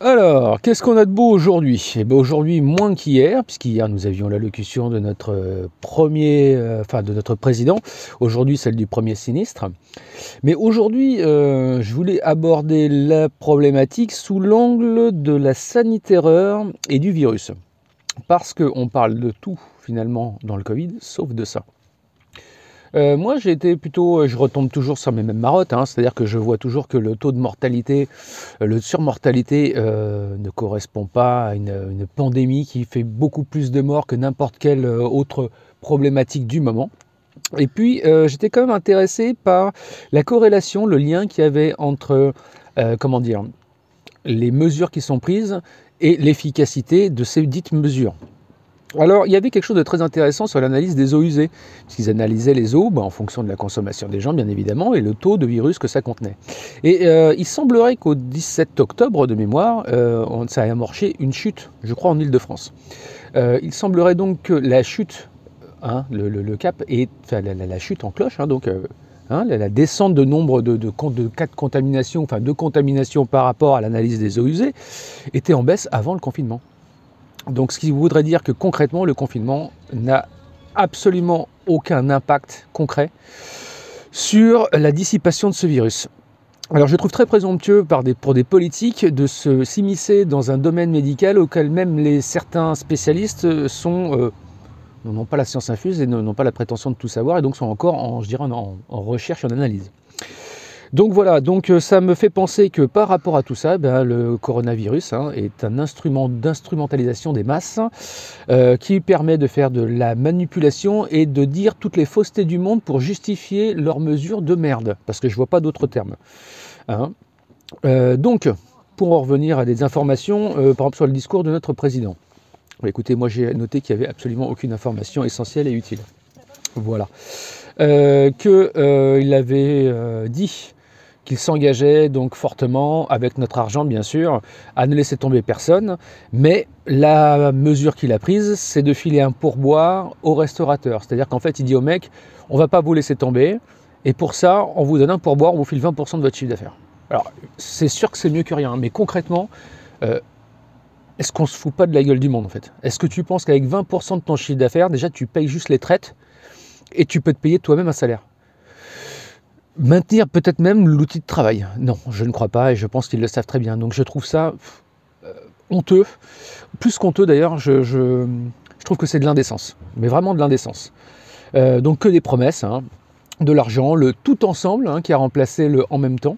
Alors, qu'est-ce qu'on a de beau aujourd'hui? Eh ben aujourd'hui, moins qu'hier, puisqu'hier nous avions l'allocution de notre de notre président. Aujourd'hui, celle du premier sinistre. Mais aujourd'hui, je voulais aborder la problématique sous l'angle de la sanitaire et du virus. Parce qu'on parle de tout, finalement, dans le Covid, sauf de ça. Moi, j'ai été plutôt, je retombe toujours sur mes mêmes marottes, hein, c'est-à-dire que je vois toujours que le taux de mortalité, le surmortalité ne correspond pas à une pandémie qui fait beaucoup plus de morts que n'importe quelle autre problématique du moment. Et puis, j'étais quand même intéressé par la corrélation, le lien qu'il y avait entre, comment dire, les mesures qui sont prises et l'efficacité de ces dites mesures. Alors, il y avait quelque chose de très intéressant sur l'analyse des eaux usées, puisqu'ils analysaient les eaux en fonction de la consommation des gens, bien évidemment, et le taux de virus que ça contenait. Et il semblerait qu'au 17 octobre de mémoire, ça a amorché une chute, je crois, en Île-de-France. Il semblerait donc que la chute, hein, le cap, la chute en cloche, hein, donc la descente de nombre de cas de contamination, enfin de contamination par rapport à l'analyse des eaux usées, était en baisse avant le confinement. Donc ce qui voudrait dire que concrètement, le confinement n'a absolument aucun impact concret sur la dissipation de ce virus. Alors je trouve très présomptueux pour des politiques de s'immiscer dans un domaine médical auquel même certains spécialistes n'ont pas la science infuse et n'ont pas la prétention de tout savoir et donc sont encore en recherche et en analyse. Donc voilà, ça me fait penser que par rapport à tout ça, le coronavirus est un instrument d'instrumentalisation des masses qui permet de faire de la manipulation et de dire toutes les faussetés du monde pour justifier leurs mesures de merde, parce que je ne vois pas d'autres termes. Donc, pour en revenir à des informations, par exemple sur le discours de notre président. Écoutez, moi j'ai noté qu'il n'y avait absolument aucune information essentielle et utile. Voilà. Qu'il avait dit qu'il s'engageait donc fortement, avec notre argent bien sûr, à ne laisser tomber personne, mais la mesure qu'il a prise, c'est de filer un pourboire aux restaurateurs. C'est-à-dire qu'en fait, il dit au mec, on va pas vous laisser tomber, et pour ça, on vous donne un pourboire, on vous file 20% de votre chiffre d'affaires. Alors, c'est sûr que c'est mieux que rien, mais concrètement, est-ce qu'on se fout pas de la gueule du monde en fait? Est-ce que tu penses qu'avec 20% de ton chiffre d'affaires, déjà tu payes juste les traites, et tu peux te payer toi-même un salaire? Maintenir peut-être même l'outil de travail. Non, je ne crois pas et je pense qu'ils le savent très bien. Donc je trouve ça honteux. Plus qu'honteux d'ailleurs, je trouve que c'est de l'indécence. Mais vraiment de l'indécence. Donc que des promesses, de l'argent, le tout ensemble qui a remplacé le en même temps.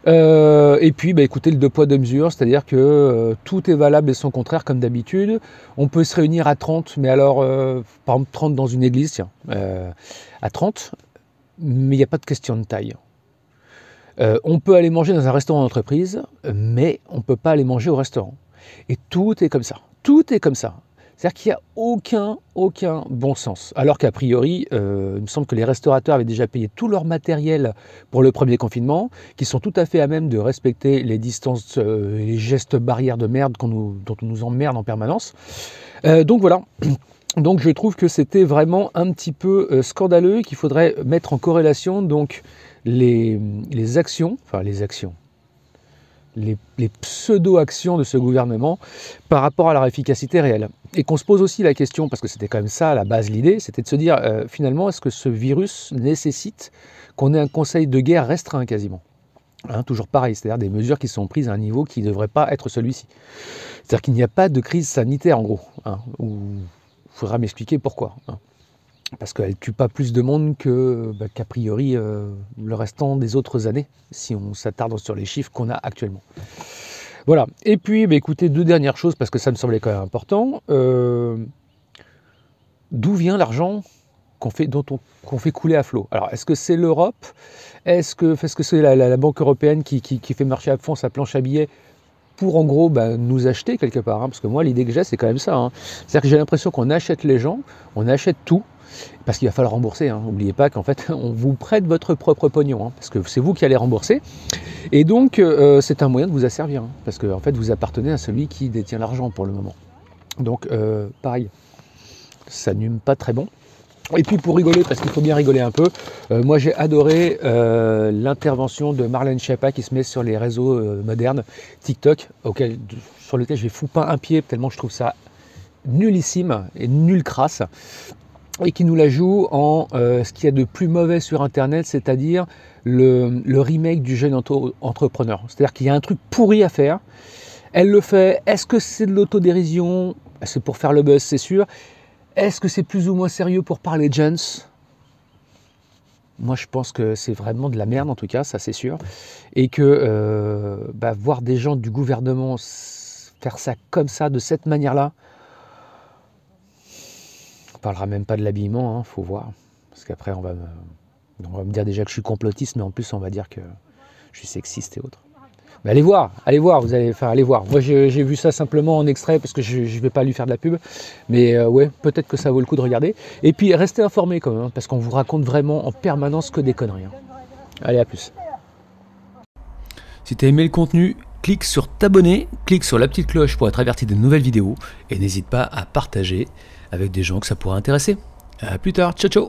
Et puis écoutez, le deux poids deux mesures, c'est-à-dire que tout est valable et son contraire comme d'habitude. On peut se réunir à 30, mais alors par exemple 30 dans une église, tiens, à 30, mais il n'y a pas de question de taille. On peut aller manger dans un restaurant d'entreprise, mais on ne peut pas aller manger au restaurant. Et tout est comme ça. Tout est comme ça. C'est-à-dire qu'il n'y a aucun bon sens. Alors qu'a priori, il me semble que les restaurateurs avaient déjà payé tout leur matériel pour le premier confinement, qui sont tout à fait à même de respecter les distances, les gestes barrières de merde dont on nous emmerde en permanence. Donc voilà. Donc je trouve que c'était vraiment un petit peu scandaleux, qu'il faudrait mettre en corrélation donc les actions, les pseudo-actions de ce gouvernement par rapport à leur efficacité réelle. Et qu'on se pose aussi la question, parce que c'était quand même ça à la base l'idée, c'était de se dire finalement est-ce que ce virus nécessite qu'on ait un conseil de guerre restreint quasiment, toujours pareil, c'est-à-dire des mesures qui sont prises à un niveau qui ne devrait pas être celui-ci. C'est-à-dire qu'il n'y a pas de crise sanitaire en gros, il faudra m'expliquer pourquoi. Parce qu'elle ne tue pas plus de monde qu'a priori le restant des autres années, si on s'attarde sur les chiffres qu'on a actuellement. Voilà. Et puis, écoutez, deux dernières choses, parce que ça me semblait quand même important. D'où vient l'argent qu'on fait couler à flot? Alors, est-ce que c'est l'Europe? Est-ce que c'est la Banque européenne qui fait marcher à fond sa planche à billets pour en gros nous acheter quelque part, parce que moi l'idée que j'ai c'est quand même ça, c'est-à-dire que j'ai l'impression qu'on achète les gens, on achète tout, parce qu'il va falloir rembourser, n'oubliez pas qu'en fait on vous prête votre propre pognon, parce que c'est vous qui allez rembourser, et donc c'est un moyen de vous asservir, parce que en fait vous appartenez à celui qui détient l'argent pour le moment. Donc pareil, ça n'hume pas très bon. Et puis pour rigoler, parce qu'il faut bien rigoler un peu, moi j'ai adoré l'intervention de Marlène Schiappa qui se met sur les réseaux modernes, TikTok, sur lequel je fous pas un pied tellement je trouve ça nullissime et nul crasse, et qui nous la joue en ce qu'il y a de plus mauvais sur Internet, c'est-à-dire le remake du jeune entrepreneur. C'est-à-dire qu'il y a un truc pourri à faire, elle le fait, est-ce que c'est de l'autodérision? C'est pour faire le buzz, c'est sûr. Est-ce que c'est plus ou moins sérieux pour parler de jeunes? Moi, je pense que c'est vraiment de la merde, en tout cas, ça c'est sûr. Et que voir des gens du gouvernement faire ça comme ça, de cette manière-là, on parlera même pas de l'habillement, faut voir. Parce qu'après, on va me dire déjà que je suis complotiste, mais en plus, on va dire que je suis sexiste et autres. Mais allez voir, allez voir. Moi, j'ai vu ça simplement en extrait parce que je ne vais pas lui faire de la pub. Mais ouais, peut-être que ça vaut le coup de regarder. Et puis, restez informés quand même, parce qu'on vous raconte vraiment en permanence que des conneries. Allez, à plus. Si tu as aimé le contenu, clique sur t'abonner, clique sur la petite cloche pour être averti de nouvelles vidéos. Et n'hésite pas à partager avec des gens que ça pourrait intéresser. À plus tard, ciao ciao.